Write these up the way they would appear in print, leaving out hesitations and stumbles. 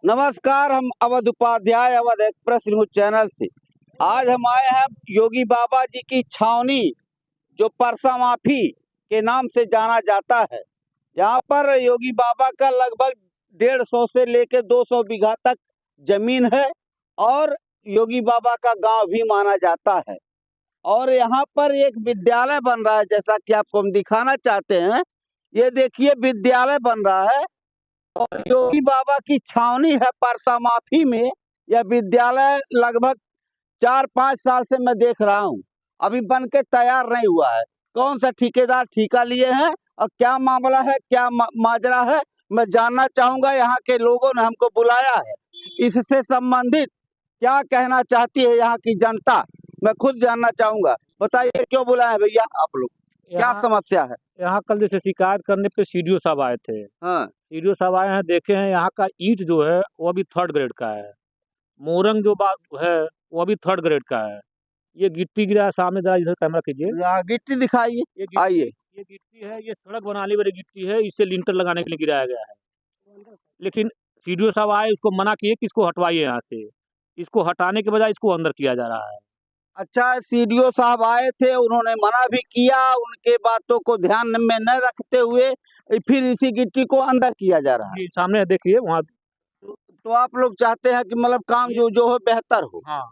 नमस्कार, हम Awadh Upadhyay Awadh express news channel से। आज हम आए हैं योगी बाबा जी की छावनी, जो परसा माफी के नाम से जाना जाता है। यहाँ पर योगी बाबा का लगभग 150 से लेकर 200 बीघा तक जमीन है और योगी बाबा का गांव भी माना जाता है। और यहाँ पर एक विद्यालय बन रहा है, जैसा कि आपको हम दिखाना चाहते हैं। ये देखिए, विद्यालय बन रहा है और योगी बाबा की छावनी है परसा माफी में। यह विद्यालय लगभग 4-5 साल से मैं देख रहा हूँ, अभी बन के तैयार नहीं हुआ है। कौन सा ठेकेदार ठेका लिए हैं और क्या मामला है, क्या माजरा है, मैं जानना चाहूंगा। यहाँ के लोगों ने हमको बुलाया है, इससे संबंधित क्या कहना चाहती है यहाँ की जनता, मैं खुद जानना चाहूंगा। बताइए क्यों बुलाए भैया आप लोग, क्या समस्या है? यहाँ कल जैसे शिकायत करने पे सीडीओ साहब आए थे। हाँ, सीडीओ साहब आए हैं, देखे हैं यहाँ का ईंट जो है वो अभी 3rd ग्रेड का है। मोरंग जो बात है वो अभी 3rd ग्रेड का है। ये गिट्टी गिरा है, सामने जरा इधर कैमरा कीजिए। गिट्टी दिखाइए, आइए। ये गिट्टी है, ये सड़क बनाने वाली गिट्टी है, इसे लिंटर लगाने के लिए गिराया गया है। लेकिन सीडीओ साहब आए, इसको मना किए कि इसको हटवाइए यहाँ से। इसको हटाने के बजाय इसको अंदर किया जा रहा है। अच्छा, सीडीओ साहब आए थे, उन्होंने मना भी किया, उनके बातों को ध्यान में न रखते हुए फिर इसी गिट्टी को अंदर किया जा रहा है। सामने देखिए वहाँ। तो आप लोग चाहते हैं कि मतलब काम जो हो बेहतर हो। हाँ,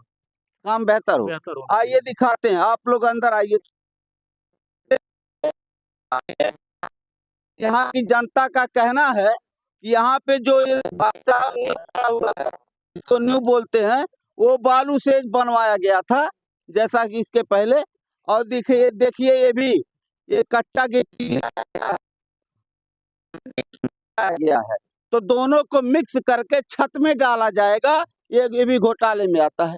काम बेहतर हो। आइए दिखाते हैं, आप लोग अंदर आइए। यहाँ की जनता का कहना है कि यहाँ पे जो ये बादशाह बना हुआ है, इसको न्यू बोलते हैं, वो बालू से बनवाया गया था, जैसा कि इसके पहले। और देखिए देखिए, ये कच्चा गिट्टी गया है, तो दोनों को मिक्स करके छत में डाला जाएगा। ये भी घोटाले में आता है,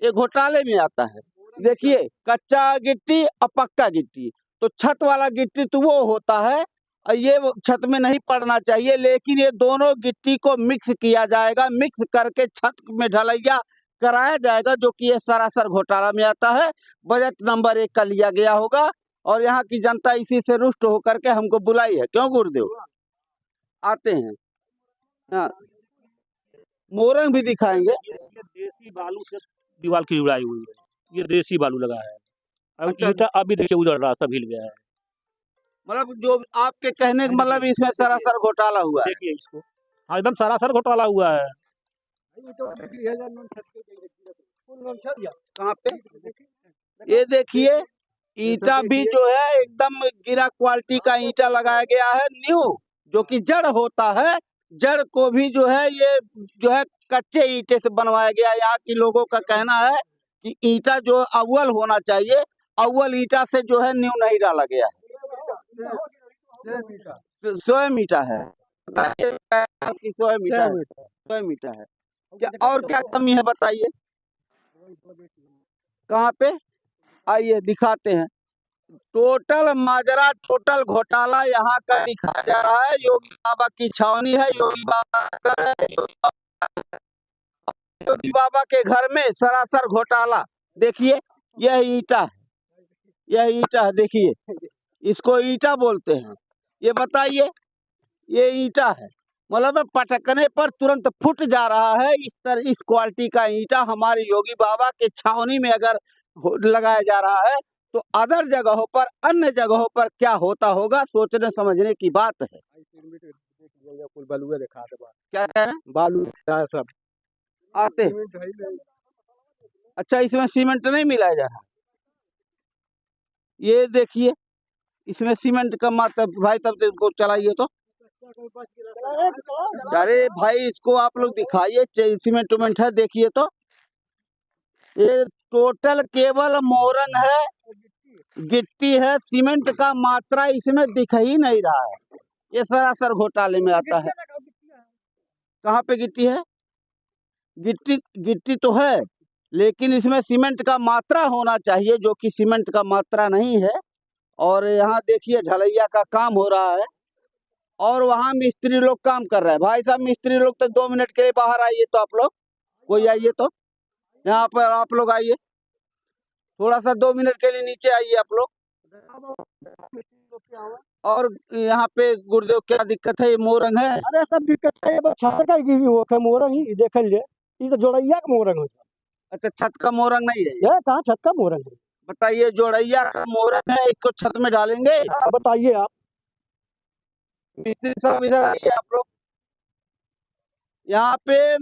ये घोटाले में आता है। देखिए, कच्चा गिट्टी और पक्का गिट्टी, तो छत वाला गिट्टी तो वो होता है और ये छत में नहीं पड़ना चाहिए, लेकिन ये दोनों गिट्टी को मिक्स किया जाएगा, मिक्स करके छत में ढलैया कराया जाएगा, जो कि ये सरासर घोटाला में आता है। बजट नंबर 1 का लिया गया होगा और यहाँ की जनता इसी से रुष्ट होकर के हमको बुलाई है। क्यों गुरुदेव? आते हैं। हाँ, मोरंग भी दिखाएंगे। ये देसी बालू से दीवार की जुड़ाई हुई है, ये देसी बालू लगा है। अब अच्छा, ईंटा अभी देखिए उजड़ रहा, सब हिल गया है। मतलब जो आपके कहने का मतलब इसमें सरासर घोटाला हुआ है। देखिए इसको, हाँ एकदम सरासर घोटाला हुआ है। कहाँ पे? ये देखिए, ईंटा भी जो है एकदम गिरा क्वालिटी का ईंटा लगाया गया है, न्यू, जो कि जड़ होता है। जड़ को भी जो है ये जो है कच्चे ईंटे से बनवाया गया। यहाँ के लोगों का कहना है कि ईंटा जो अव्वल होना चाहिए, अव्वल ईंटा से जो है न्यू नहीं डाला गया है। स्वयं ईंटा है, स्वयं ईंटा है। क्या और क्या कमी है बताइए? कहाँ पे? आइए दिखाते हैं। टोटल माजरा, टोटल घोटाला यहाँ का दिखाया जा रहा है। योगी बाबा की छावनी है, योगी बाबा का घर है, योगी बाबा के घर में सरासर घोटाला। देखिए, यह ईंटा है, यह ईंटा है, देखिए, इसको ईंटा बोलते हैं। ये बताइए, ये ईंटा है, मतलब पटकने पर तुरंत फूट जा रहा है। इस क्वालिटी का ईंटा हमारे योगी बाबा के छावनी में अगर लगाया जा रहा है, तो अदर जगहों पर, अन्य जगहों पर क्या होता होगा, सोचने समझने की बात है। क्या कह रहे हैं? बालू सब आते। अच्छा, इसमें सीमेंट नहीं मिलाया जा रहा? ये देखिए, इसमें सीमेंट का मात्रा भाई, तब से इसको चलाइए तो। अरे भाई, इसको आप लोग दिखाइए, सीमेंट उमेंट है, देखिए तो। ये टोटल केवल मोरंग है, गिट्टी है, सीमेंट का मात्रा इसमें दिख ही नहीं रहा है। ये सरासर घोटाले में आता है। कहाँ पे गिट्टी है? गिट्टी तो है, लेकिन इसमें सीमेंट का मात्रा होना चाहिए, जो कि सीमेंट का मात्रा नहीं है। और यहाँ देखिए, ढलैया का काम हो रहा है और वहाँ मिस्त्री लोग काम कर रहे हैं। भाई साहब, मिस्त्री लोग तो 2 मिनट के लिए बाहर आइए तो, आप लोग कोई आइए तो, यहाँ पर आप लोग आइए, थोड़ा सा 2 मिनट के लिए नीचे आइए आप लोग। और यहाँ पे गुरुदेव क्या दिक्कत है? ये मोरंग है? अरे सब दिक्कत है, ये बस छत का वो के मोरंग ही देख लिए, ये तो जोड़ैया का मोरंग हो। अच्छा, छत का मोरंग नहीं है ये? ये कहाँ छत का मोरंग है? बताइए, जोड़ैया का मोरंग है, इसको छत में डालेंगे? हाँ, बताइए आप। मिस्त्री साहब इधर आइए आप लोग। यहाँ पे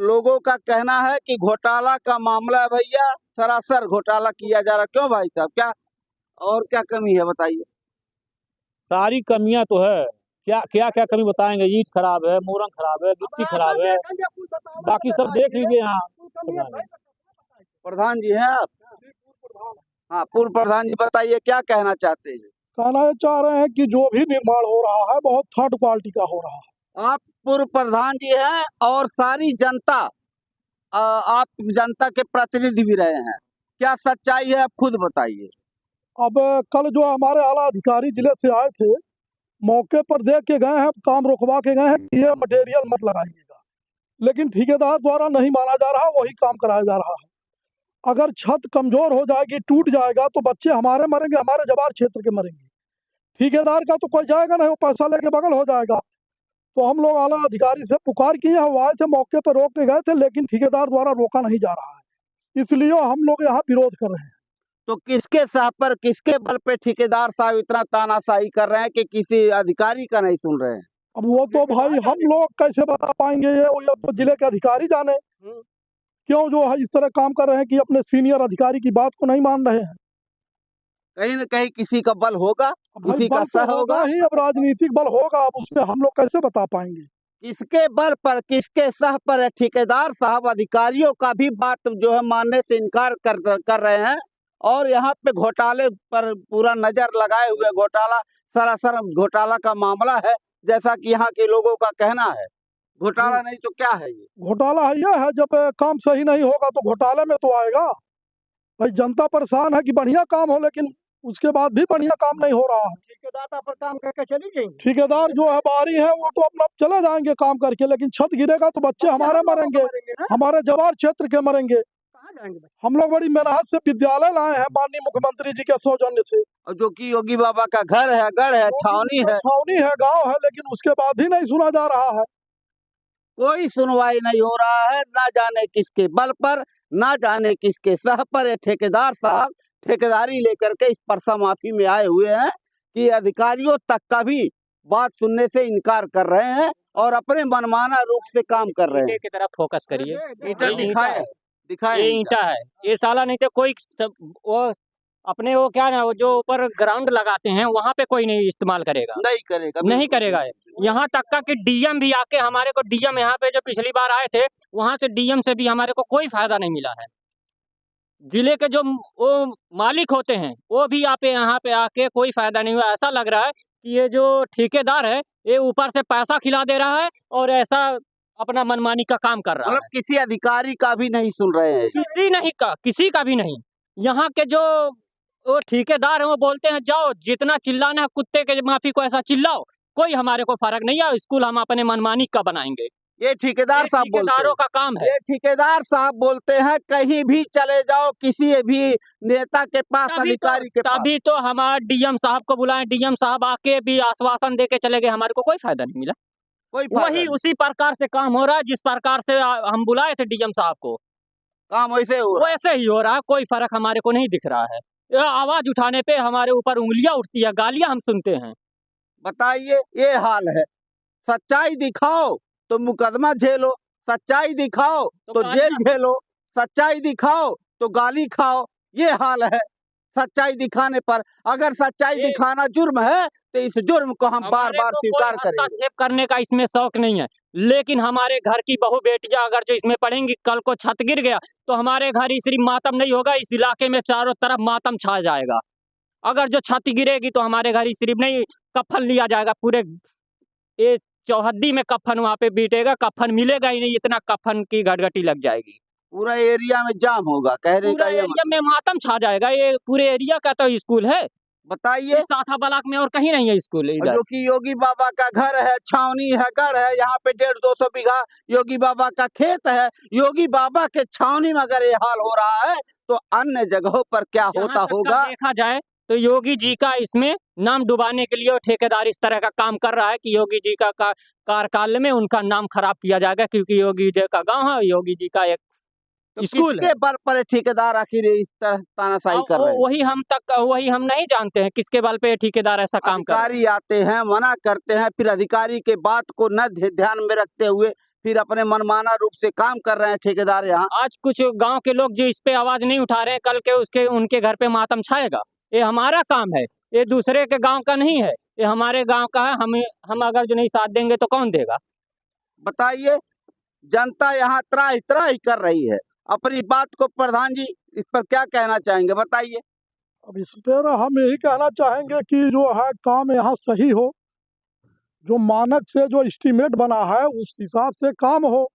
लोगों का कहना है कि घोटाला का मामला है भैया, सरासर घोटाला किया जा रहा। क्यों भाई साहब, क्या और क्या कमी है बताइए? सारी कमियां तो है, क्या क्या क्या कमी बताएंगे। ईंट खराब है, मोरंग खराब है, गिट्टी खराब है, बाकी सब देख लीजिए यहाँ। प्रधान जी हैं आप? हाँ, पूर्व प्रधान जी, बताइए क्या कहना चाहते हैं? कहना ये चाह रहे हैं कि जो भी निर्माण हो रहा है बहुत थर्ड क्वालिटी का हो रहा है। आप पूर्व प्रधान जी हैं और सारी जनता, आप जनता के प्रतिनिधि भी रहे हैं, क्या सच्चाई है आप खुद बताइए। अब कल जो हमारे आला अधिकारी जिले से आए थे, मौके पर देख के गए हैं, काम रुकवा के गए हैं कि ये मटेरियल मत लगाइएगा, लेकिन ठेकेदार द्वारा नहीं माना जा रहा, वही काम कराया जा रहा है। अगर छत कमजोर हो जाएगी, टूट जाएगा, तो बच्चे हमारे मरेंगे, हमारे जवार क्षेत्र के मरेंगे। ठेकेदार का तो कोई जाएगा नहीं, वो पैसा लेके बगल हो जाएगा। तो हम लोग आला अधिकारी से पुकार किए हैं, वो आए थे, मौके पर रोक के गए थे, लेकिन ठेकेदार द्वारा रोका नहीं जा रहा है, इसलिए हम लोग यहाँ विरोध कर रहे हैं। तो किसके साह पर, किसके बल पे ठेकेदार साहब इतना तानाशाही कर रहे हैं कि किसी अधिकारी का नहीं सुन रहे हैं? अब वो तो भाई हम लोग कैसे बता पाएंगे, ये तो जिले के अधिकारी जाने क्यों जो है इस तरह काम कर रहे हैं कि अपने सीनियर अधिकारी की बात को नहीं मान रहे हैं। कहीं न कहीं किसी का बल होगा, अब भाई किसी का बल तो सह होगा ही, अब राजनीतिक बल होगा, अब उसमें हम लोग कैसे बता पाएंगे। किसके बल पर, किसके सह पर है? ठेकेदार साहब अधिकारियों का भी बात जो है मानने से इनकार कर रहे हैं और यहाँ पे घोटाले पर पूरा नजर लगाए हुए, घोटाला सरासर घोटाला का मामला है जैसा कि यहाँ के लोगों का कहना है। घोटाला नहीं तो क्या है ये? घोटाला ये है, जब काम सही नहीं होगा तो घोटाले में तो आएगा। भाई जनता परेशान है कि बढ़िया काम हो, लेकिन उसके बाद भी बढ़िया काम नहीं हो रहा है। ठेकेदार पर काम करके चली जाएंगे। ठेकेदार जो है बाहरी है, वो तो अपना चले जाएंगे काम करके, लेकिन छत गिरेगा तो बच्चे हमारे मरेंगे, हमारे जवार क्षेत्र के मरेंगे। हम लोग बड़ी मेहनत से विद्यालय लाए हैं माननीय मुख्यमंत्री जी के सौजन्य से, और जो कि योगी बाबा का घर है, गढ़ है, छावनी है, गांव है, लेकिन उसके बाद भी नहीं सुना जा रहा है। कोई सुनवाई नहीं हो रहा है। ना जाने किसके बल पर, ना जाने किसके सह पर ये ठेकेदार साहब ठेकेदारी लेकर के इस परसा माफी में आए हुए हैं कि अधिकारियों तक का भी बात सुनने से इनकार कर रहे हैं और अपने मनमाना रूप से काम कर रहे हैं। की तरफ फोकस करिए। ईंटा दिखाए, ये ईंटा है, ये साला नहीं तो कोई वो अपने वो क्या ना, वो जो ऊपर ग्राउंड लगाते हैं वहाँ पे कोई नहीं इस्तेमाल करेगा, नहीं करेगा। यहाँ तक का कि डीएम भी आके हमारे को, डीएम यहाँ पे जो पिछली बार आए थे, वहाँ से डीएम से भी हमारे को कोई फायदा नहीं मिला है। जिले के जो वो मालिक होते हैं वो भी यहाँ पे आके कोई फायदा नहीं हुआ। ऐसा लग रहा है कि ये जो ठेकेदार है ये ऊपर से पैसा खिला दे रहा है और ऐसा अपना मनमानी का काम कर रहा है। किसी अधिकारी का भी नहीं सुन रहे हैं, किसी का भी नहीं। यहाँ के जो वो ठेकेदार है वो बोलते हैं जाओ जितना चिल्लाना है कुत्ते के माफी को ऐसा चिल्लाओ, कोई हमारे को फर्क नहीं है, स्कूल हम अपने मनमानी का बनाएंगे। ये ठेकेदार साहब बोलते हैं, ठेकेदारों का काम है। ये ठेकेदार साहब बोलते हैं कहीं भी चले जाओ, किसी भी नेता के पास, अधिकारी के पास। तभी तो हमारे डीएम साहब को बुलाएं, डीएम साहब आके भी आश्वासन देके चले गए, हमारे को कोई फायदा नहीं मिला। वही उसी प्रकार से काम हो रहा है जिस प्रकार से हम बुलाए थे डीएम साहब को, काम वैसे ही हो रहा है। कोई फर्क हमारे को नहीं दिख रहा है। आवाज उठाने पे हमारे ऊपर उंगलियां उठती है, गालियां हम सुनते हैं। बताइए, ये हाल है। सच्चाई दिखाओ तो मुकदमा झेलो, सच्चाई दिखाओ तो जेल झेलो, सच्चाई दिखाओ तो गाली खाओ, ये हाल है। सच्चाई दिखाने पर, अगर सच्चाई दिखाना जुर्म है तो इस जुर्म को हम बार बार स्वीकार करेंगे। हस्तक्षेप करने का इसमें शौक नहीं है, लेकिन हमारे घर की बहू बेटियां अगर जो इसमें पढ़ेंगी, कल को छत गिर गया तो हमारे घर ही सिर्फ मातम नहीं होगा, इस इलाके में चारों तरफ मातम छा जाएगा। अगर जो छत गिरेगी तो हमारे घर ही सिर्फ नहीं, कफन लिया जाएगा, पूरे ये चौहद्दी में कफन वहाँ पे बीतेगा, कफन मिलेगा ही नहीं, इतना कफन की गटगटी लग जाएगी। पूरा एरिया में जाम होगा, कहने का ये एरिया में मातम छा जाएगा। ये पूरे एरिया का तो स्कूल है, बताइए, साथा ब्लॉक में और कहीं नहीं है स्कूल इधर। जो कि योगी बाबा का घर है, छावनी है, गढ़ है, यहाँ पे 150-200 बीघा योगी बाबा का खेत है। योगी बाबा के छावनी में अगर ये हाल हो रहा है तो अन्य जगहों पर क्या होता होगा। देखा जाए तो योगी जी का इसमें नाम डुबाने के लिए और ठेकेदार इस तरह का काम कर रहा है कि योगी जी का कार्यकाल में उनका नाम खराब किया जाएगा, क्योंकि योगी जी का गांव है, योगी जी का एक तो स्कूल किसके बल पर ठेकेदार आखिर इस तरह तानाशाही कर रहे हैं? वही हम नहीं जानते हैं किसके बल पे ठेकेदार ऐसा काम कर रहे हैं। अधिकारी आते हैं, मना करते हैं, फिर अधिकारी के बात को न ध्यान में रखते हुए फिर अपने मनमाना रूप से काम कर रहे हैं ठेकेदार यहाँ। आज कुछ गांव के लोग जो इस पे आवाज नहीं उठा रहे हैं, कल के उनके घर पे मातम छाएगा। ये हमारा काम है, ये दूसरे के गांव का नहीं है, ये हमारे गांव का है। हम अगर जो नहीं साथ देंगे तो कौन देगा? बताइए, जनता यहाँ त्राही त्राही कर रही है अपनी बात को। प्रधान जी इस पर क्या कहना चाहेंगे, बताइए। अब इस पर हम यही कहना चाहेंगे कि जो है काम यहाँ सही हो, जो मानक से जो एस्टीमेट बना है उस हिसाब से काम हो,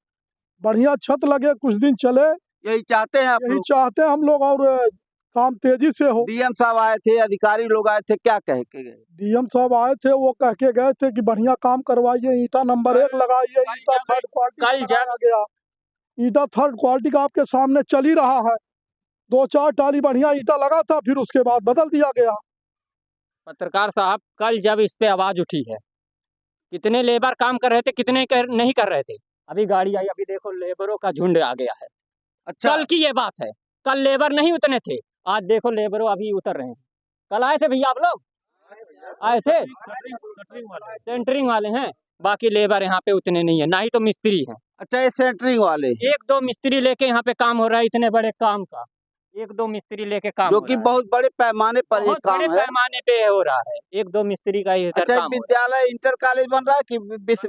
बढ़िया छत लगे, कुछ दिन चले, यही चाहते हैं आप यही लोग? चाहते हैं हम लोग, और काम तेजी से हो। डीएम साहब आए थे, अधिकारी लोग आए थे, क्या कह के गए? डीएम साहब आए थे, वो कह के गए थे कि बढ़िया काम करवाइए, ईंटा नंबर 1 लगाइए, ईंटा थर्ड क्वालिटी कल का लगाया गया। ईंटा थर्ड क्वालिटी का आपके सामने चल ही रहा है। 2-4 टाली बढ़िया ईंटा लगा था, फिर उसके बाद बदल दिया गया। पत्रकार साहब, कल जब इस पे आवाज उठी है, कितने लेबर काम कर रहे थे, कितने नहीं कर रहे थे। अभी गाड़ी आई, अभी देखो लेबरों का झुंड आ गया है। अच्छा, कल की ये बात है, कल लेबर नहीं उतने थे, आज देखो लेबरों अभी उतर रहे हैं। कल आए थे भैया, आप लोग आए थे? सेंटरिंग वाले हैं, बाकी लेबर यहाँ पे उतने नहीं है, ना ही तो मिस्त्री हैं। अच्छा, ये सेंटरिंग वाले 1-2 मिस्त्री लेके यहाँ पे काम हो रहा है, इतने बड़े काम का 1-2 मिस्त्री लेके काम जो हो कि रहा है। बहुत बड़े पैमाने पर ये बहुत काम बड़े है। पैमाने पे हो रहा है, 1-2 मिस्त्री का इधर अच्छा, काम हो रहा है। विद्यालय इंटर कॉलेज बन रहा है कि विश्व